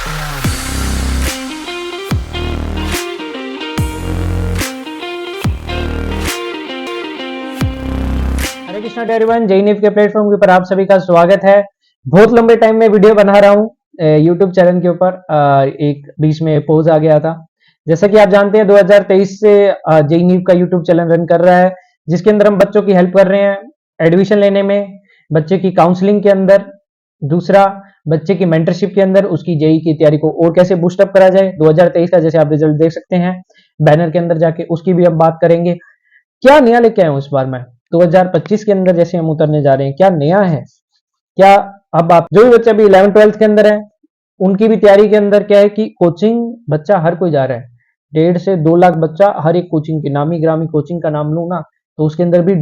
हरे Krishna everyone, जय नीव के प्लेटफॉर्म के ऊपर आप सभी का स्वागत है। बहुत लंबे टाइम में वीडियो बना रहा हूँ यूट्यूब चैनल के ऊपर। एक बीच में पोज आ गया था। जैसा कि आप जानते हैं 2023 से जय नीव का यूट्यूब चैनल रन कर रहा है, जिसके अंदर हम बच्चों की हेल्प कर रहे हैं एडमिशन लेने में, बच्चे की काउंसलिंग के अंदर, दूसरा बच्चे की मेंटरशिप के अंदर, उसकी जेई की तैयारी को और कैसे बूस्टअप करा जाए। 2023 का जैसे आप रिजल्ट देख सकते हैं बैनर के अंदर जाके, उसकी भी हम बात करेंगे। क्या नया लेके आए हूं इस बार मैं 2025 के अंदर, जैसे हम उतरने जा रहे हैं, क्या नया है। क्या अब आप जो भी बच्चे अभी 11th-12th के अंदर है, उनकी भी तैयारी के अंदर क्या है कि कोचिंग बच्चा हर कोई जा रहा है। 1.5 से 2 लाख बच्चा हर एक कोचिंग की, नामी ग्रामी कोचिंग का नाम लूं ना तो उसके अंदर भी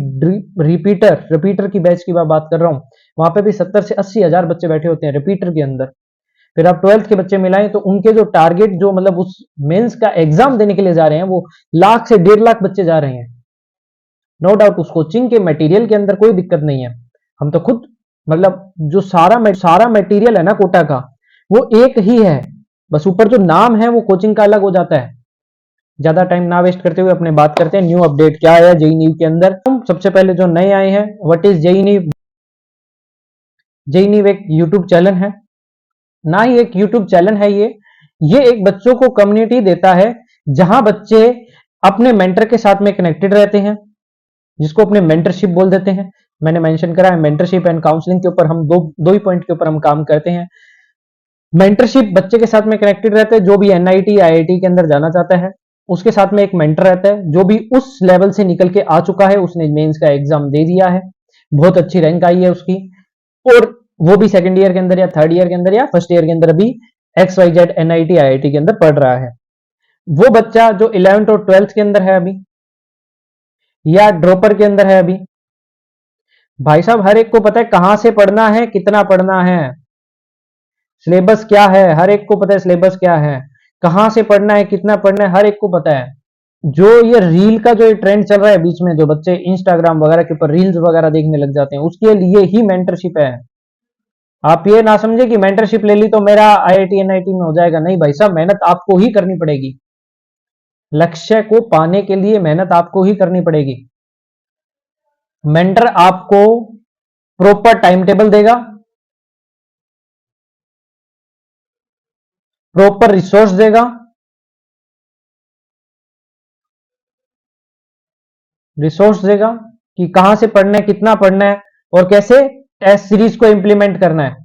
रिपीटर की बैच की मैं बात कर रहा हूं। वहां पे भी 70 से 80 हजार बच्चे बैठे होते हैं रिपीटर के अंदर। फिर आप 12th के बच्चे मिलाएं तो उनके जो टारगेट, जो मतलब उस मेंस का एग्जाम देने के लिए जा रहे हैं, वो लाख से 1.5 लाख बच्चे जा रहे हैं। नो डाउट उस कोचिंग के मटेरियल के अंदर कोई दिक्कत नहीं है। हम तो खुद मतलब जो सारा मटेरियल है ना कोटा का, वो एक ही है, बस ऊपर जो नाम है वो कोचिंग का अलग हो जाता है। ज्यादा टाइम ना वेस्ट करते हुए अपने बात करते हैं न्यू अपडेट क्या है जेई नीव के अंदर। सबसे पहले जो नए आए हैं, व्हाट इज जेई नीव। जेई नीव एक यूट्यूब चैनल है, ना ही एक यूट्यूब चैनल है ये एक बच्चों को कम्युनिटी देता है जहां बच्चे अपने मेंटर के साथ में कनेक्टेड रहते हैं, जिसको अपने मेंटरशिप बोल देते हैं। मैंने मेंशन करा है मेंटरशिप एंड काउंसलिंग के ऊपर, हम दो ही पॉइंट के ऊपर हम काम करते हैं। मेंटरशिप बच्चे के साथ में कनेक्टेड रहते हैं, जो भी एनआईटी आईआईटी के अंदर जाना चाहता है उसके साथ में एक मेंटर रहता है, जो भी उस लेवल से निकल के आ चुका है, उसने मेंस का एग्जाम दे दिया है, बहुत अच्छी रैंक आई है उसकी, और वो भी सेकंड ईयर के अंदर या थर्ड ईयर के अंदर या फर्स्ट ईयर के अंदर अभी XYZ एनआईटी आईआईटी के अंदर पढ़ रहा है। वो बच्चा जो 11th और 12th के अंदर है अभी, या ड्रॉपर के अंदर है अभी, भाई साहब हर एक को पता है कहां से पढ़ना है, कितना पढ़ना है, सिलेबस क्या है, हर एक को पता है सिलेबस क्या है, कहां से पढ़ना है, कितना पढ़ना है, हर एक को पता है। जो ये रील का जो ये ट्रेंड चल रहा है बीच में, जो बच्चे इंस्टाग्राम वगैरह के ऊपर रील्स वगैरह देखने लग जाते हैं, उसके लिए ही मेंटरशिप है। आप ये ना समझे कि मेंटरशिप ले ली तो मेरा आईआईटी एनआईटी में हो जाएगा, नहीं भाई साहब, मेहनत आपको ही करनी पड़ेगी। लक्ष्य को पाने के लिए मेहनत आपको ही करनी पड़ेगी। मेंटर आपको प्रॉपर टाइम टेबल देगा, प्रॉपर रिसोर्स देगा, कि कहां से पढ़ना है, कितना पढ़ना है, और कैसे टेस्ट सीरीज को इंप्लीमेंट करना है।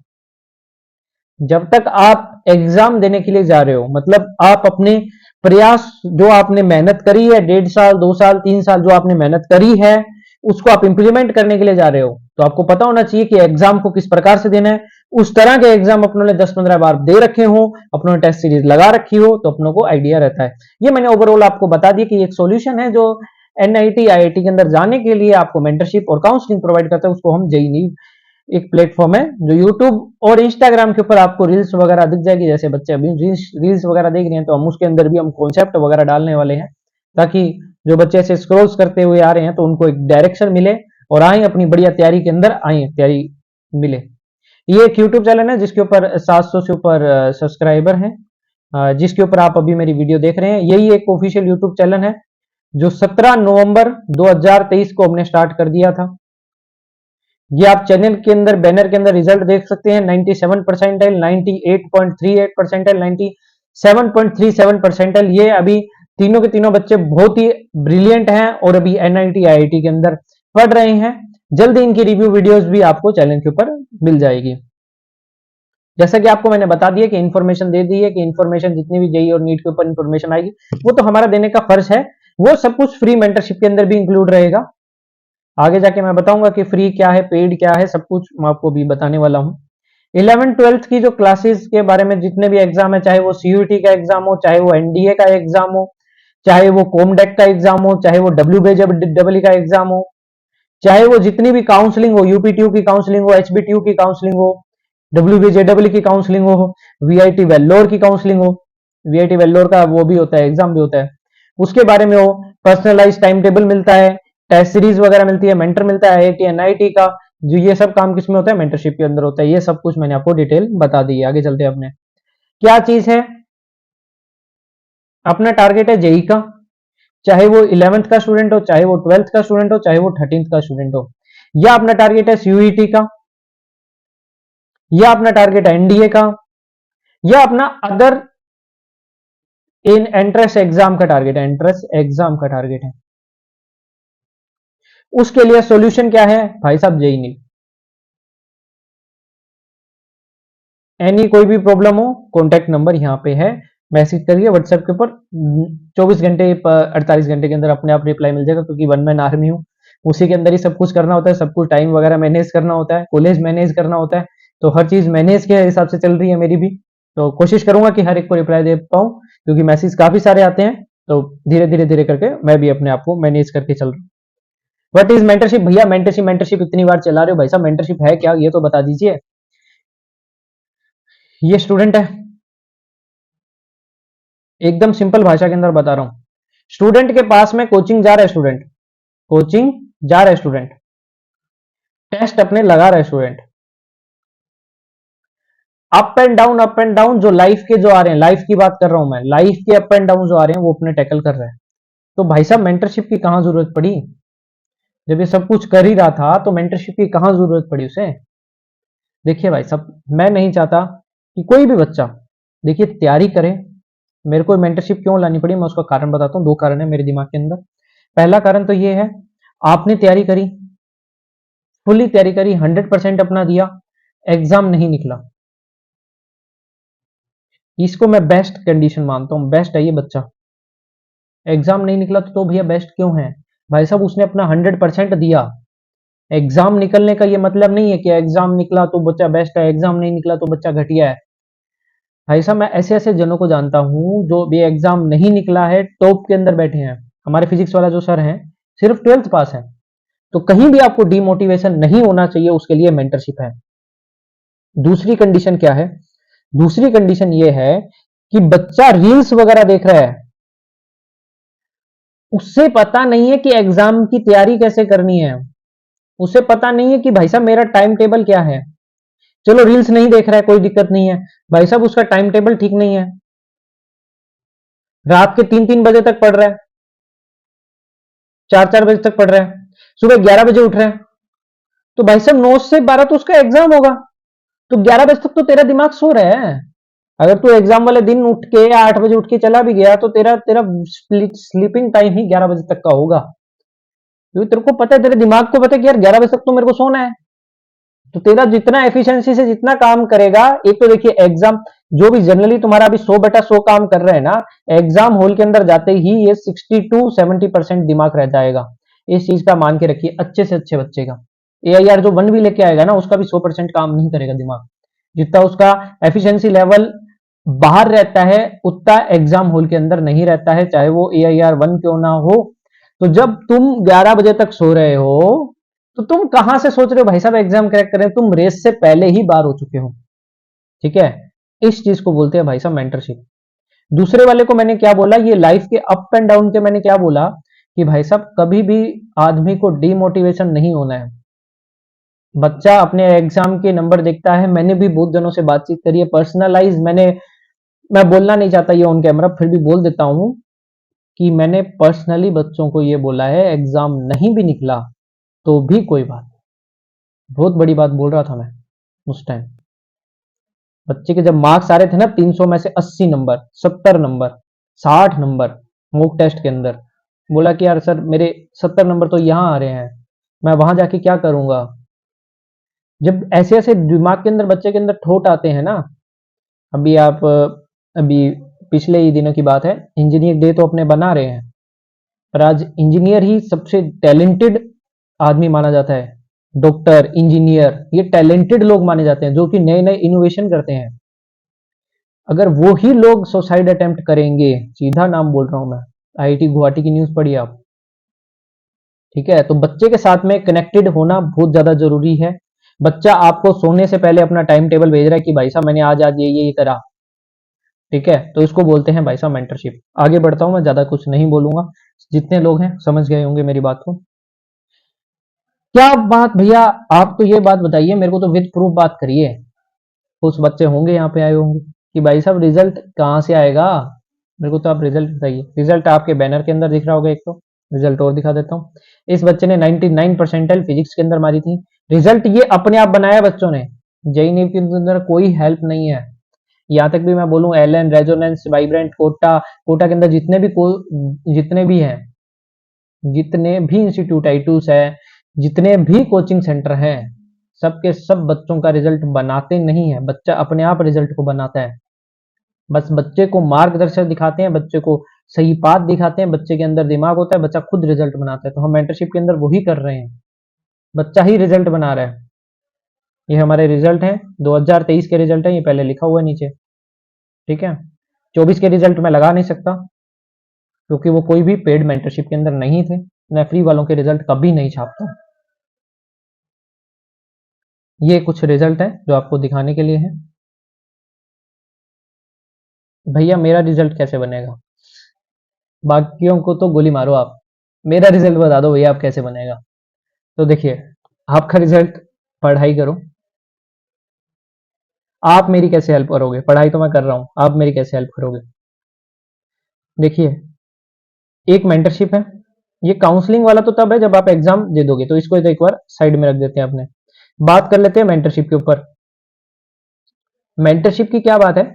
जब तक आप एग्जाम देने के लिए जा रहे हो, मतलब आप अपने प्रयास, जो आपने मेहनत करी है 1.5 साल 2 साल 3 साल, जो आपने मेहनत करी है उसको आप इंप्लीमेंट करने के लिए जा रहे हो, तो आपको पता होना चाहिए कि एग्जाम को किस प्रकार से देना है। उस तरह के एग्जाम अपनों ने 10-15 बार दे रखे हो, अपनों ने टेस्ट सीरीज लगा रखी हो, तो अपनों को आइडिया रहता है। ये मैंने ओवरऑल आपको बता दिया कि एक सॉल्यूशन है जो एनआईटी आईआईटी के अंदर जाने के लिए आपको मेंटरशिप और काउंसलिंग प्रोवाइड करता है, उसको हम जेई नीव, एक प्लेटफॉर्म है जो यूट्यूब और इंस्टाग्राम के ऊपर आपको रील्स वगैरह दिख जाएगी। जैसे बच्चे अभी रील्स वगैरह देख रहे हैं, तो हम उसके अंदर भी हम कॉन्सेप्ट वगैरह डालने वाले हैं, ताकि जो बच्चे ऐसे स्क्रॉल्स करते हुए आ रहे हैं तो उनको एक डायरेक्शन मिले और आए अपनी बढ़िया तैयारी के अंदर, आए तैयारी मिले। ये एक यूट्यूब चैनल है जिसके ऊपर 700 से ऊपर सब्सक्राइबर हैं, जिसके ऊपर आप अभी मेरी वीडियो देख रहे हैं। यही एक ऑफिशियल यूट्यूब चैनल है जो 17 नवंबर 2023 को हमने स्टार्ट कर दिया था। ये आप चैनल के अंदर बैनर के अंदर रिजल्ट देख सकते हैं, 97 परसेंटाइल, 98.38 परसेंटाइल, 97.37 परसेंटाइल। ये अभी तीनों के तीनों बच्चे बहुत ही ब्रिलियंट हैं और अभी एनआईटी आईआईटी के अंदर पढ़ रहे हैं। जल्दी इनकी रिव्यू वीडियोस भी आपको चैनल के ऊपर मिल जाएगी। जैसा कि आपको मैंने बता दिया कि इन्फॉर्मेशन दे दी है कि इन्फॉर्मेशन जितनी भी जेई और नीट के ऊपर इन्फॉर्मेशन आएगी वो तो हमारा देने का फर्ज है, वो सब कुछ फ्री मेंटरशिप के अंदर भी इंक्लूड रहेगा। आगे जाके मैं बताऊंगा कि फ्री क्या है, पेड क्या है, सब कुछ मैं आपको भी बताने वाला हूं। 11th-12th की जो क्लासेस के बारे में जितने भी एग्जाम है, चाहे वो सीयूटी का एग्जाम हो, चाहे वो एनडीए का एग्जाम हो, चाहे वो कॉमडेक का एग्जाम हो, चाहे वो WBJEE का एग्जाम हो, चाहे वो जितनी भी काउंसलिंग हो, यूपीटीयू की काउंसलिंग हो, एचबीटीयू की काउंसलिंग हो, WBJEE की काउंसलिंग हो, वीआईटी वेल्लोर की काउंसलिंग हो, वीआईटी वेल्लोर का वो भी होता है, एग्जाम भी होता है, उसके बारे में हो, पर्सनलाइज टाइम टेबल मिलता है, टेस्ट सीरीज वगैरह मिलती है, मेंटर मिलता है आईआईटी एनआईटी का, जो ये सब काम किसमें होता है, मेंटरशिप के अंदर होता है। ये सब कुछ मैंने आपको डिटेल बता दी है। आगे चलते हैं अपने क्या चीज है? अपना टारगेट है जेई का, चाहे वो 11th का स्टूडेंट हो, चाहे वो 12th का स्टूडेंट हो, चाहे वो 13th का स्टूडेंट हो, या अपना टारगेट है सीयूईटी का, या अपना टारगेट है एनडीए का, या अपना अदर इन एंट्रेंस एग्जाम का टारगेट है, एंट्रेंस एग्जाम का टारगेट है। उसके लिए सॉल्यूशन क्या है भाई साहब? JEE NEET. एनी कोई भी प्रॉब्लम हो, कॉन्टैक्ट नंबर यहां पे है, मैसेज करिए व्हाट्सएप के ऊपर। 24 घंटे 48 घंटे के अंदर अपने आप रिप्लाई मिल जाएगा, क्योंकि वन मैन आर्मी हूँ, उसी के अंदर ही सब कुछ करना होता है, सब कुछ टाइम वगैरह मैनेज करना होता है, कॉलेज मैनेज करना होता है, तो हर चीज मैनेज के हिसाब से चल रही है मेरी भी। तो कोशिश करूंगा कि हर एक को रिप्लाई दे पाऊं, क्योंकि मैसेज काफी सारे आते हैं, तो धीरे करके मैं भी अपने आप को मैनेज करके चल रहा हूँ। What is mentorship? भैया मेंटरशिप मेंटरशिप इतनी बार चला रहे हो भाई साहब, मेंटरशिप है क्या ये तो बता दीजिए। ये स्टूडेंट है, एकदम सिंपल भाषा के अंदर बता रहा हूं। स्टूडेंट के पास में कोचिंग जा रहा है, स्टूडेंट कोचिंग जा रहा है, स्टूडेंट टेस्ट अपने लगा रहा है, स्टूडेंट अप एंड डाउन जो लाइफ के जो आ रहे हैं, लाइफ की बात कर रहा हूं मैं, लाइफ के अप एंड डाउन जो आ रहे हैं वो अपने टैकल कर रहा है। तो भाई साहब मेंटरशिप की कहां जरूरत पड़ी? जब ये सब कुछ कर ही रहा था तो मेंटरशिप की कहां जरूरत पड़ी उसे? देखिए भाई साहब, मैं नहीं चाहता कि कोई भी बच्चा देखिए तैयारी करे। मेरे को मेंटरशिप क्यों लानी पड़ी, मैं उसका कारण बताता हूँ। दो कारण है मेरे दिमाग के अंदर। पहला कारण तो ये है, आपने तैयारी करी, फुल्ली तैयारी करी, 100% अपना दिया, एग्जाम नहीं निकला, इसको मैं बेस्ट कंडीशन मानता हूं, बेस्ट है ये बच्चा। एग्जाम नहीं निकला तो भैया बेस्ट क्यों है? भाई साहब उसने अपना 100% दिया। एग्जाम निकलने का ये मतलब नहीं है कि एग्जाम निकला तो बच्चा बेस्ट है, एग्जाम नहीं निकला तो बच्चा घटिया है। भाई साहब मैं ऐसे ऐसे जनों को जानता हूं जो भी एग्जाम नहीं निकला है, टॉप के अंदर बैठे हैं। हमारे फिजिक्स वाला जो सर है, सिर्फ 12th पास है। तो कहीं भी आपको डिमोटिवेशन नहीं होना चाहिए, उसके लिए मेंटरशिप है। दूसरी कंडीशन क्या है? दूसरी कंडीशन ये है कि बच्चा रील्स वगैरह देख रहा है, उससे पता नहीं है कि एग्जाम की तैयारी कैसे करनी है, उसे पता नहीं है कि भाई साहब मेरा टाइम टेबल क्या है। चलो रील्स नहीं देख रहा है, कोई दिक्कत नहीं है, भाई साहब उसका टाइम टेबल ठीक नहीं है, रात के 3-3 बजे तक पढ़ रहा है, 4-4 बजे तक पढ़ रहा है, सुबह 11 बजे उठ रहा है, तो भाई साहब 9 से 12 तो उसका एग्जाम होगा, तो 11 बजे तक तो तेरा दिमाग सो रहा है। अगर तू एग्जाम वाले दिन उठ के 8 बजे उठ के चला भी गया तो तेरा तेरा स्लीपिंग टाइम ही 11 बजे तक का होगा, क्योंकि तेरे को पता है, तेरे दिमाग को पता है कि यार 11 बजे तक तो मेरे को सोना है। तो तेरा जितना एफिशिएंसी से जितना काम करेगा, एक तो देखिए एग्जाम जो भी जनरली तुम्हारा अभी 100/100 काम कर रहे हैं ना, एग्जाम हॉल के अंदर जाते ही ये 60 to 70% दिमाग रह जाएगा। इस चीज का मान के रखिए अच्छे से अच्छे बच्चे का। एआईआर जो 1 भी लेके आएगा ना, उसका भी 100% काम नहीं करेगा दिमाग। जितना उसका एफिशिएंसी लेवल बाहर रहता है, उतना एग्जाम हॉल के अंदर नहीं रहता है, चाहे वो AIR 1 क्यों ना हो। तो जब तुम 11 बजे तक सो रहे हो, तो तुम कहां से सोच रहे हो भाई साहब एग्जाम क्रैक करें? तुम रेस से पहले ही बाहर हो चुके हो। ठीक है, इस चीज को बोलते हैं भाई साहब मेंटरशिप। दूसरे वाले को मैंने क्या बोला, ये लाइफ के अप एंड डाउन के मैंने क्या बोला कि भाई साहब कभी भी आदमी को डिमोटिवेशन नहीं होना है। बच्चा अपने एग्जाम के नंबर देखता है, मैंने भी बहुत जनों से बातचीत करी है, पर्सनलाइज मैं बोलना नहीं चाहता ये ऑन कैमरा, फिर भी बोल देता हूं कि मैंने पर्सनली बच्चों को ये बोला है, एग्जाम नहीं भी निकला तो भी कोई बात नहीं। बहुत बड़ी बात बोल रहा था मैं उस टाइम। बच्चे के जब मार्क्स आ रहे थे ना, 300 में से 80 नंबर, 70 नंबर, 60 नंबर मॉक टेस्ट के अंदर, बोला कि यार सर मेरे 70 नंबर तो यहाँ आ रहे हैं, मैं वहां जाके क्या करूंगा? जब ऐसे ऐसे दिमाग के अंदर बच्चे के अंदर थॉट आते हैं ना, अभी आप अभी पिछले ही दिनों की बात है, इंजीनियर डे तो अपने बना रहे हैं, पर आज इंजीनियर ही सबसे टैलेंटेड आदमी माना जाता है। डॉक्टर, इंजीनियर, ये टैलेंटेड लोग माने जाते हैं जो कि नए नए इनोवेशन करते हैं। अगर वो ही लोग सुसाइड अटेम्प्ट करेंगे, सीधा नाम बोल रहा हूं मैं, IIT गुवाहाटी की न्यूज पढ़िए आप। ठीक है, तो बच्चे के साथ में कनेक्टेड होना बहुत ज्यादा जरूरी है। बच्चा आपको सोने से पहले अपना टाइम टेबल भेज रहा है कि भाई साहब मैंने आज आज ये करा। ठीक है, तो इसको बोलते हैं भाई साहब मेंटरशिप। आगे बढ़ता हूं, मैं ज्यादा कुछ नहीं बोलूंगा, जितने लोग हैं समझ गए होंगे मेरी बात को। क्या बात भैया, आप तो ये बात बताइए मेरे को, तो विद प्रूफ बात करिए। कुछ बच्चे होंगे यहाँ पे आए होंगे, कि भाई साहब रिजल्ट कहाँ से आएगा, मेरे को तो आप रिजल्ट बताइए। रिजल्ट आपके बैनर के अंदर दिख रहा होगा, एक तो रिजल्ट और दिखा देता हूँ। इस बच्चे ने 99 परसेंटाइल फिजिक्स के अंदर मारी थी। रिजल्ट ये अपने आप बनाया बच्चों ने, जेई नीट के अंदर कोई हेल्प नहीं है। यहाँ तक भी मैं बोलूँ एलन, रेजोनेंस, वाइब्रेंट, कोटा, कोटा के अंदर जितने भी हैं, जितने भी इंस्टीट्यूट I2s है, जितने भी कोचिंग सेंटर हैं, सबके सब बच्चों का रिजल्ट बनाते नहीं है, बच्चा अपने आप रिजल्ट को बनाता है। बस बच्चे को मार्गदर्शन दिखाते हैं, बच्चे को सही पाथ दिखाते हैं, बच्चे के अंदर दिमाग होता है, बच्चा खुद रिजल्ट बनाता है। तो हम मेंटरशिप के अंदर वही कर रहे हैं, बच्चा ही रिजल्ट बना रहा है। ये हमारे रिजल्ट हैं, 2023 के रिजल्ट है, ये पहले लिखा हुआ है नीचे, ठीक है। 24 के रिजल्ट मैं लगा नहीं सकता क्योंकि वो कोई भी पेड मेंटरशिप के अंदर नहीं थे। मैं फ्री वालों के रिजल्ट कभी नहीं छापता। ये कुछ रिजल्ट है जो आपको दिखाने के लिए है। भैया मेरा रिजल्ट कैसे बनेगा, बाकियों को तो गोली मारो आप, मेरा रिजल्ट बता दो भैया आप कैसे बनेगा। तो देखिए, आपका रिजल्ट, पढ़ाई करो। आप मेरी कैसे हेल्प करोगे, पढ़ाई तो मैं कर रहा हूं, आप मेरी कैसे हेल्प करोगे। देखिए, एक मेंटरशिप है, ये काउंसलिंग वाला तो तब है जब आप एग्जाम दे दोगे, तो इसको तो एक बार साइड में रख देते हैं अपने। बात कर लेते हैं मेंटरशिप के ऊपर। मेंटरशिप की क्या बात है,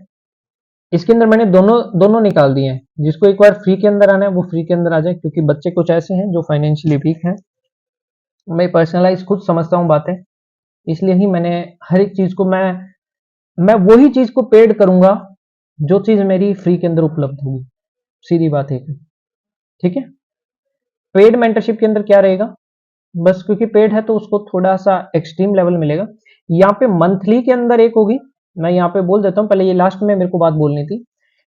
इसके अंदर मैंने दोनों दोनों निकाल दिए हैं। जिसको एक बार फ्री के अंदर आना है वो फ्री के अंदर आ जाए, क्योंकि बच्चे कुछ ऐसे हैं जो फाइनेंशियली वीक हैं। मैं पर्सनलाइज खुद समझता हूँ बातें, इसलिए ही मैंने हर एक चीज को मैं वही चीज को पेड करूंगा जो चीज मेरी फ्री के अंदर उपलब्ध होगी। सीधी बात है, ठीक है। पेड मेंटरशिप के अंदर क्या रहेगा, बस क्योंकि पेड है तो उसको थोड़ा सा एक्सट्रीम लेवल मिलेगा। यहाँ पे मंथली के अंदर एक होगी, मैं यहाँ पे बोल देता हूँ, पहले ये लास्ट में मेरे को बात बोलनी थी।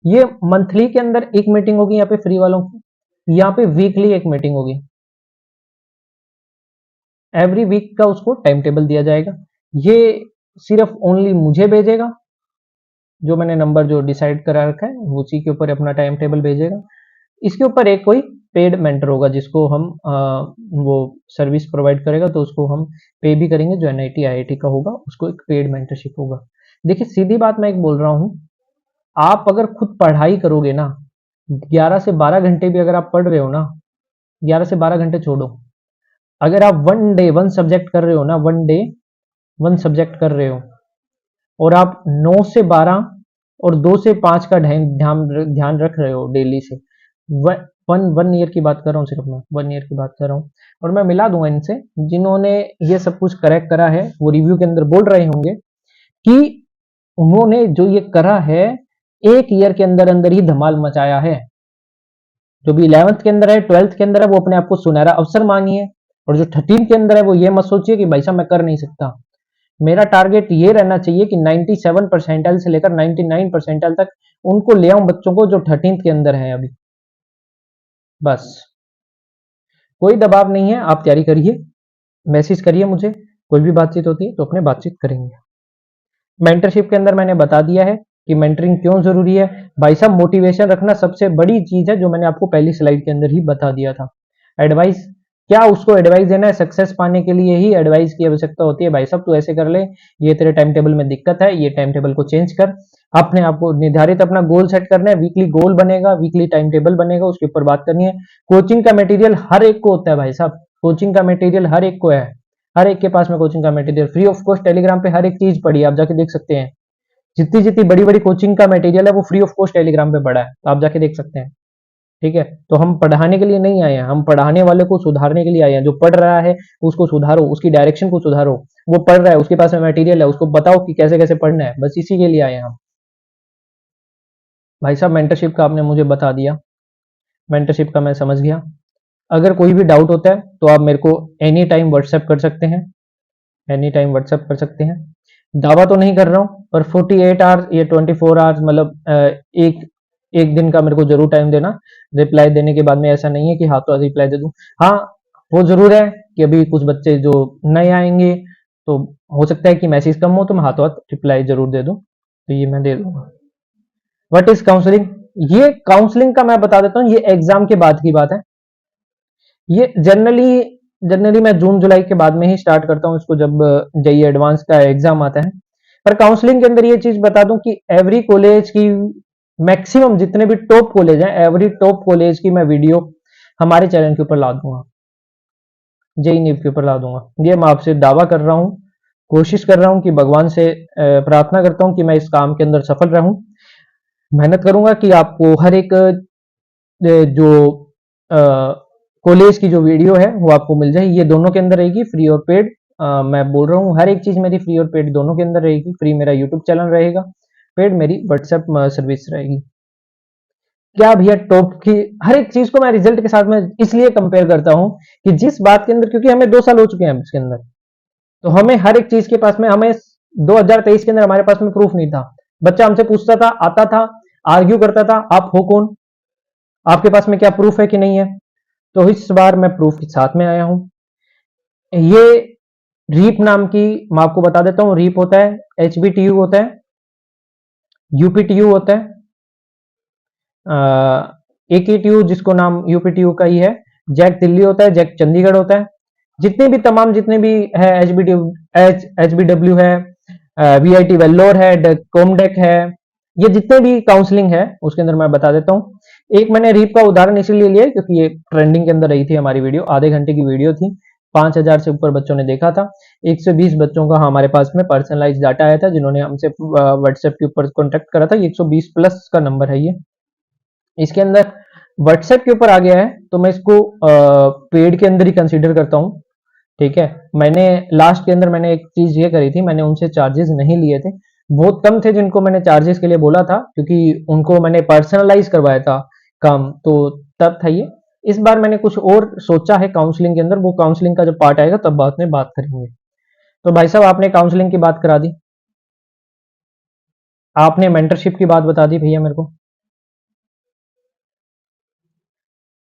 ये मंथली के अंदर एक मीटिंग होगी यहाँ पे फ्री वालों की, यहाँ पे वीकली एक मीटिंग होगी। एवरी वीक का उसको टाइम टेबल दिया जाएगा। ये सिर्फ ओनली मुझे भेजेगा, जो मैंने नंबर जो डिसाइड करा रखा है उसी के ऊपर अपना टाइम टेबल भेजेगा। इसके ऊपर एक कोई पेड मेंटर होगा जिसको हम वो सर्विस प्रोवाइड करेगा, तो उसको हम पे भी करेंगे, जो NIT IIT का होगा उसको एक पेड मेंटरशिप होगा। देखिए सीधी बात मैं एक बोल रहा हूँ, आप अगर खुद पढ़ाई करोगे ना, 11 से 12 घंटे भी अगर आप पढ़ रहे हो ना, 11 से 12 घंटे छोड़ो, अगर आप वन डे वन सब्जेक्ट कर रहे हो ना, वन डे वन सब्जेक्ट कर रहे हो, और आप 9 से 12 और 2 से 5 का ध्यान ध्यान रख रहे हो डेली से, वन ईयर की बात कर रहा हूँ, सिर्फ मैं वन ईयर की बात कर रहा हूँ। और मैं मिला दूंगा इनसे, जिन्होंने ये सब कुछ करेक्ट करा है, वो रिव्यू के अंदर बोल रहे होंगे कि उन्होंने जो ये करा है, एक ईयर के अंदर अंदर ही धमाल मचाया है। जो भी 11th के अंदर है, 12th के अंदर है, वो अपने आप को सुनहरा अवसर मानिए, और जो 13 के अंदर है वो ये मत सोचिए कि भाई साहब मैं कर नहीं सकता। मेरा टारगेट ये रहना चाहिए कि 97 परसेंटाइल से लेकर 99 परसेंटाइल तक उनको ले आऊं, बच्चों को जो 13th के अंदर है अभी। बस, कोई दबाव नहीं है, आप तैयारी करिए, मैसेज करिए मुझे, कोई भी बातचीत होती है तो अपने बातचीत करेंगे। मेंटरशिप के अंदर मैंने बता दिया है कि मेंटरिंग क्यों जरूरी है। भाई साहब मोटिवेशन रखना सबसे बड़ी चीज है, जो मैंने आपको पहली स्लाइड के अंदर ही बता दिया था। एडवाइस, क्या उसको एडवाइस देना है, सक्सेस पाने के लिए ही एडवाइस की आवश्यकता होती है। भाई साहब तू ऐसे कर ले, ये तेरे टाइम टेबल में दिक्कत है, ये टाइम टेबल को चेंज कर। अपने आप को निर्धारित अपना गोल सेट करना है, वीकली गोल बनेगा, वीकली टाइम टेबल बनेगा, उसके ऊपर बात करनी है। कोचिंग का मटेरियल हर एक को होता है भाई साहब, कोचिंग का मटेरियल हर एक को है, हर एक के पास में कोचिंग का material free of cost Telegram पे हर एक चीज पड़ी है, आप जाके देख सकते हैं। जितनी जितनी बड़ी बड़ी कोचिंग का मटेरियल है वो फ्री ऑफ कॉस्ट टेलीग्राम पे पड़ा है, तो आप जाके देख सकते हैं, ठीक है। तो हम पढ़ाने के लिए नहीं आए हैं, हम पढ़ाने वाले को सुधारने के लिए आए हैं। जो पढ़ रहा है उसको सुधारो, उसकी डायरेक्शन को सुधारो। वो पढ़ रहा है, उसके पास में मटेरियल है, उसको बताओ कि कैसे कैसे पढ़ना है, बस इसी के लिए आए हैं हम। भाई साहब मेंटरशिप का आपने मुझे बता दिया, मेंटरशिप का मैं समझ गया। अगर कोई भी डाउट होता है तो आप मेरे को एनी टाइम व्हाट्सएप कर सकते हैं, एनी टाइम व्हाट्सएप कर सकते हैं। दावा तो नहीं कर रहा हूँ, पर 48 आवर्स या 24 आवर्स, मतलब एक एक दिन का मेरे को जरूर टाइम देना। रिप्लाई देने के बाद में ऐसा नहीं है कि हाँ तो रिप्लाई दे दूं। हाँ, वो जरूर है कि अभी कुछ बच्चे जो नए आएंगे तो हो सकता है कि मैसेज कम हो, तो मैं हाथों हाथ रिप्लाई जरूर दे दूं, तो ये मैं दे दूंगा। व्हाट इज काउंसलिंग, ये काउंसलिंग का मैं बता देता हूँ, ये एग्जाम के बाद की बात है। ये जनरली मैं जून जुलाई के बाद में ही स्टार्ट करता हूँ इसको, जब JEE एडवांस का एग्जाम आता है। पर काउंसलिंग के अंदर ये चीज बता दूं कि एवरी कॉलेज की मैक्सिमम जितने भी टॉप कॉलेज हैं, एवरी टॉप कॉलेज की मैं वीडियो हमारे चैनल के ऊपर ला दूंगा, जेई नीव के ऊपर ला दूंगा। ये मैं आपसे दावा कर रहा हूं, कोशिश कर रहा हूं कि भगवान से प्रार्थना करता हूं कि मैं इस काम के अंदर सफल रहूं। मेहनत करूंगा कि आपको हर एक जो कॉलेज की जो वीडियो है वो आपको मिल जाए। ये दोनों के अंदर रहेगी, फ्री और पेड। मैं बोल रहा हूँ हर एक चीज मेरी फ्री और पेड दोनों के अंदर रहेगी। फ्री मेरा यूट्यूब चैनल रहेगा, पेड मेरी व्हाट्सएप सर्विस रहेगी। क्या भैया टॉप की हर एक चीज को मैं रिजल्ट के साथ में इसलिए कंपेयर करता हूं कि जिस बात के अंदर, क्योंकि हमें 2 साल हो चुके हैं इसके अंदर, तो हमें हर एक चीज के पास में, हमें 2023 के अंदर हमारे पास में प्रूफ नहीं था। बच्चा हमसे पूछता था, आता था, आर्ग्यू करता था, आप हो कौन, आपके पास में क्या प्रूफ है कि नहीं है। तो इस बार मैं प्रूफ के साथ में आया हूं। ये रीप नाम की, मैं आपको बता देता हूं, रीप होता है, एचबीटीयू होता है, यूपीटीयू होता है, एकेटीयू जिसको नाम यूपीटीयू का ही है, जैक दिल्ली होता है, जैक चंडीगढ़ होता है। जितने भी तमाम जितने भी है, एचबीडब्ल्यू है, वीआईटी वेल्लोर है, कोमडेक है, ये जितने भी काउंसलिंग है उसके अंदर मैं बता देता हूं। एक मैंने रीप का उदाहरण इसलिए लिया क्योंकि ये ट्रेंडिंग के अंदर रही थी हमारी वीडियो, आधे घंटे की वीडियो थी, 5,000 से ऊपर बच्चों ने देखा था। 120 बच्चों का हमारे पास में पर्सनलाइज डाटा आया था जिन्होंने हमसे व्हाट्सएप के ऊपर कॉन्टेक्ट करा था। 120 प्लस का नंबर है ये। इसके अंदर व्हाट्सएप के ऊपर आ गया है तो मैं इसको पेड के अंदर ही कंसीडर करता हूँ। ठीक है, मैंने लास्ट के अंदर मैंने एक चीज ये करी थी, मैंने उनसे चार्जेस नहीं लिए थे। बहुत कम थे जिनको मैंने चार्जेस के लिए बोला था, क्योंकि उनको मैंने पर्सनलाइज करवाया था काम, तो तब था ये। इस बार मैंने कुछ और सोचा है काउंसलिंग के अंदर, वो काउंसलिंग का जब पार्ट आएगा तब बाद में बात करेंगे। तो भाई साहब आपने काउंसलिंग की बात करा दी, आपने मेंटरशिप की बात बता दी भैया मेरे को।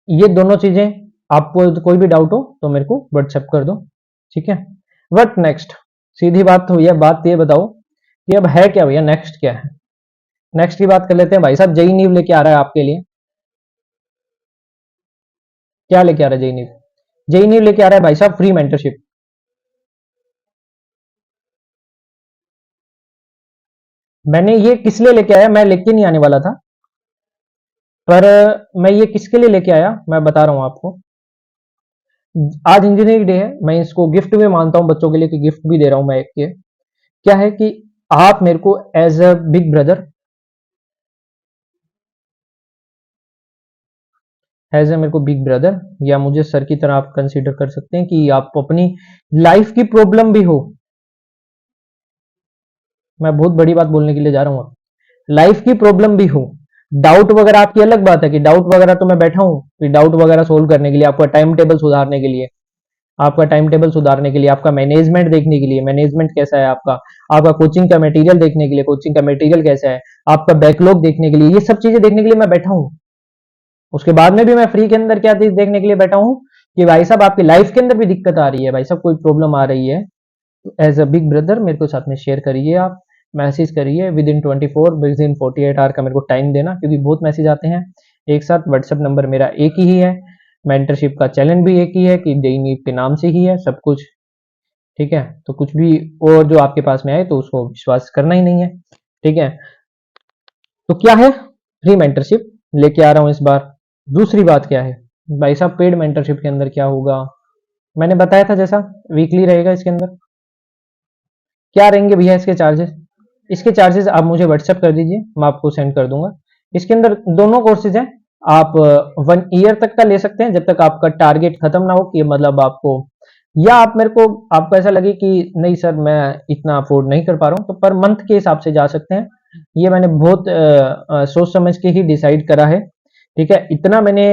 ये दोनों चीजें, आपको कोई भी डाउट हो तो मेरे को व्हाट्सएप कर दो, ठीक है। व्हाट नेक्स्ट, सीधी बात तो भैया, बात ये बताओ कि अब है क्या भैया, नेक्स्ट क्या है। नेक्स्ट की बात कर लेते हैं भाई साहब। जेई नीव लेके आ रहा है आपके लिए, क्या लेके आ रहा है जेई नीव? जेई नीव लेके आ रहा है भाई साहब फ्री मेंटरशिप। मैंने ये किस लिए लेके आया, मैं लेके नहीं आने वाला था, पर मैं ये किसके लिए लेके आया मैं बता रहा हूं आपको। आज इंजीनियरिंग डे है, मैं इसको गिफ्ट भी मानता हूं बच्चों के लिए, कि गिफ्ट भी दे रहा हूं मैं एक के। क्या है कि आप मेरे को as a big brother, as a मेरे को बिग ब्रदर या मुझे सर की तरह आप कंसीडर कर सकते हैं, कि आप अपनी लाइफ की प्रॉब्लम भी हो, मैं बहुत बड़ी बात बोलने के लिए जा रहा हूं, लाइफ की प्रॉब्लम भी हो, डाउट वगैरह आपकी अलग बात है कि डाउट वगैरह तो मैं बैठा हूं कि डाउट वगैरह सोल्व करने के लिए, आपका टाइम टेबल सुधारने के लिए, आपका टाइम टेबल सुधारने के लिए, आपका मैनेजमेंट देखने के लिए, मैनेजमेंट कैसा है आपका, आपका कोचिंग का मटेरियल देखने के लिए, कोचिंग का मटेरियल कैसा है, आपका बैकलॉग देखने के लिए, ये सब चीजें देखने के लिए मैं बैठा हूं। उसके बाद में भी मैं फ्री के अंदर क्या चीज देखने के लिए बैठा हूं, कि भाई साहब आपकी लाइफ के अंदर भी दिक्कत आ रही है, भाई साहब कोई प्रॉब्लम आ रही है, तो एज अ बिग ब्रदर मेरे को साथ में शेयर करिए, आप मैसेज करिए within 24 within 48 hour का मेरे को टाइम देना, क्योंकि बहुत मैसेज आते हैं एक साथ। व्हाट्सएप नंबर मेरा एक ही है, मेंटरशिप का चैलेंज भी एक ही है, कि जेई नीट के नाम से ही है सब कुछ, ठीक है। तो कुछ भी और जो आपके पास में आए तो उसको विश्वास करना ही नहीं है, ठीक है। तो क्या है, फ्री मेंटरशिप लेके आ रहा हूं इस बार। दूसरी बात क्या है भाई साहब, पेड मेंटरशिप के अंदर क्या होगा, मैंने बताया था जैसा, वीकली रहेगा इसके अंदर। क्या रहेंगे भैया इसके चार्जेस, इसके चार्जेस आप मुझे व्हाट्सएप कर दीजिए, मैं आपको सेंड कर दूंगा। इसके अंदर दोनों कोर्सेज हैं, आप 1 ईयर तक का ले सकते हैं, जब तक आपका टारगेट खत्म ना हो, कि मतलब आपको, या आप मेरे को, आपको ऐसा लगे कि नहीं सर मैं इतना अफोर्ड नहीं कर पा रहा हूँ, तो पर मंथ के हिसाब से जा सकते हैं। ये मैंने बहुत सोच समझ के ही डिसाइड करा है, ठीक है। इतना मैंने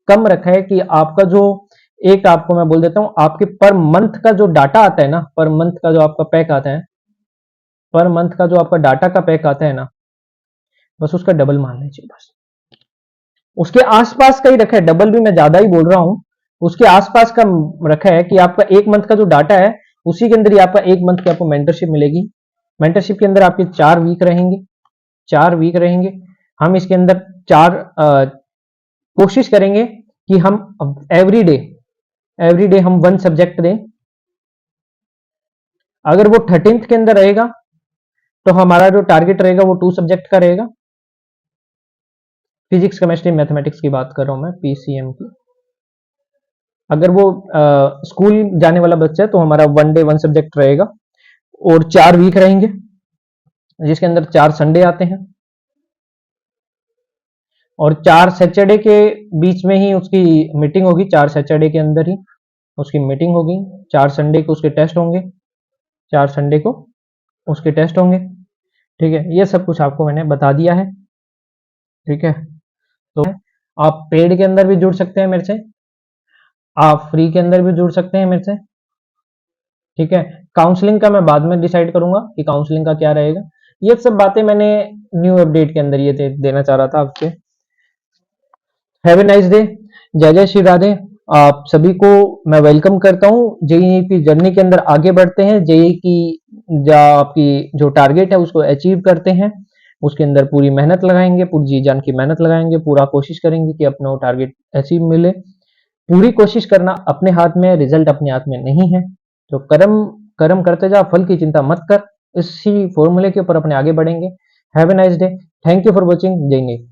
कम रखा है कि आपका जो, एक आपको मैं बोल देता हूँ, आपके पर मंथ का जो डाटा आता है ना, पर मंथ का जो आपका पैक आता है, पर मंथ का जो आपका डाटा का पैक आता है ना, बस उसका डबल मान लीजिए, बस उसके आसपास का ही रखा है, डबल भी मैं ज्यादा ही बोल रहा हूं, उसके आसपास का रखा है, कि आपका एक मंथ का जो डाटा है उसी के अंदर ही आपका एक मंथ की आपको मेंटरशिप मिलेगी। मेंटरशिप के अंदर आपके 4 वीक रहेंगे, 4 वीक रहेंगे। हम इसके अंदर कोशिश करेंगे कि हम एवरी डे हम 1 सब्जेक्ट दें। अगर वो 13th के अंदर रहेगा तो हमारा जो टारगेट रहेगा वो 2 सब्जेक्ट का रहेगा। फिजिक्स, केमिस्ट्री, मैथमेटिक्स की बात कर रहा हूं मैं, पीसीएम की। अगर वो स्कूल जाने वाला बच्चा है तो हमारा 1 डे 1 सब्जेक्ट रहेगा और 4 वीक रहेंगे, जिसके अंदर 4 संडे आते हैं और 4 सैटरडे के बीच में ही उसकी मीटिंग होगी। 4 सैटरडे के अंदर ही उसकी मीटिंग होगी। 4 संडे को उसके टेस्ट होंगे। 4 संडे को उसके टेस्ट होंगे। ठीक है, ये सब कुछ आपको मैंने बता दिया है। ठीक है, तो आप पेड के अंदर भी जुड़ सकते हैं मेरे से, आप फ्री के अंदर भी जुड़ सकते हैं मेरे से। ठीक है, काउंसलिंग का मैं बाद में डिसाइड करूंगा कि काउंसलिंग का क्या रहेगा। ये सब बातें मैंने न्यू अपडेट के अंदर ये देना चाह रहा था आपसे। Have a nice day. जय जय श्री राधे। आप सभी को मैं वेलकम करता हूँ। जेईई की जर्नी के अंदर आगे बढ़ते हैं। जेईई की आपकी जो टारगेट है उसको अचीव करते हैं। उसके अंदर पूरी मेहनत लगाएंगे, पूरी जी जान की मेहनत लगाएंगे, पूरा कोशिश करेंगे कि अपना टारगेट अचीव मिले। पूरी कोशिश करना अपने हाथ में, रिजल्ट अपने हाथ में नहीं है। तो कर्म कर्म करते जा, फल की चिंता मत कर। इसी फॉर्मूले के ऊपर अपने आगे बढ़ेंगे। Have a nice day. Thank you for watching. जय हिंद।